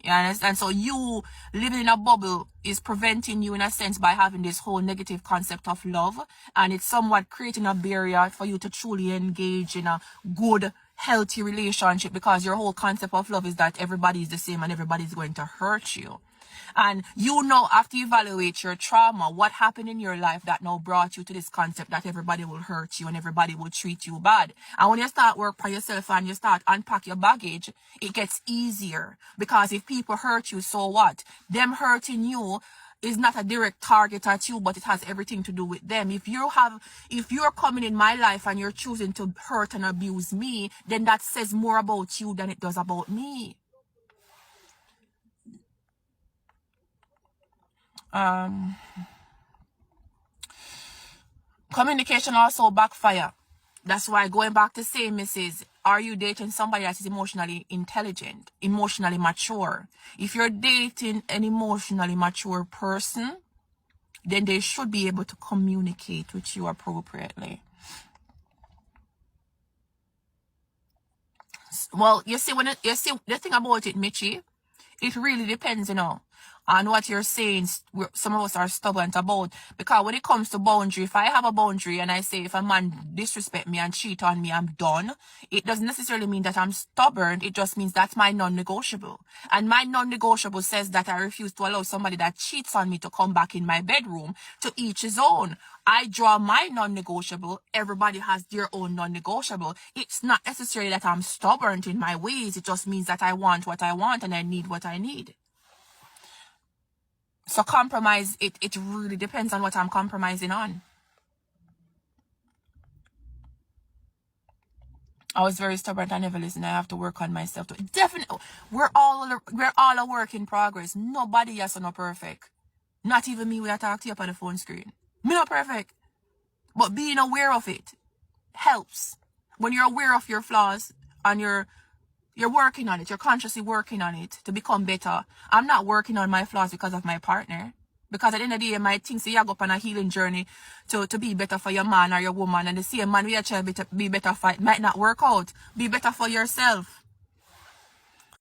You understand? So you living in a bubble is preventing you in a sense by having this whole negative concept of love, and it's somewhat creating a barrier for you to truly engage in a good, healthy relationship, because your whole concept of love is that everybody is the same and everybody's going to hurt you. And you now have to evaluate your trauma, what happened in your life that now brought you to this concept that everybody will hurt you and everybody will treat you bad. And when you start work for yourself and you start unpack your baggage, it gets easier, because if people hurt you, so what? Them hurting you is not a direct target at you, but it has everything to do with them. If you're coming in my life and you're choosing to hurt and abuse me, then that says more about you than it does about me. Communication also backfire. That's why, going back to saying, Mrs., are you dating somebody that is emotionally intelligent, emotionally mature? If you're dating an emotionally mature person, then they should be able to communicate with you appropriately. Well, you see, the thing about it, Michi, it really depends, on what you're saying. Some of us are stubborn about, because when it comes to boundary, if I have a boundary and I say if a man disrespect me and cheat on me, I'm done, it doesn't necessarily mean that I'm stubborn. It just means that's my non-negotiable. And my non-negotiable says that I refuse to allow somebody that cheats on me to come back in my bedroom. To each his own. I draw my non-negotiable. Everybody has their own non-negotiable. It's not necessarily that I'm stubborn in my ways. It just means that I want what I want and I need what I need. So compromise, it really depends on what I'm compromising on. I was very stubborn. I never listened. I have to work on myself. Definitely, we're all a work in progress. Nobody is not perfect. Not even me when I talk to you up on the phone screen. Me not perfect. But being aware of it helps. When you're aware of your flaws and you're working on it, you're consciously working on it to become better. I'm not working on my flaws because of my partner. Because at the end of the day, you might think, you go up on a healing journey to be better for your man or your woman, and the same man we are trying to be better for, it might not work out. Be better for yourself.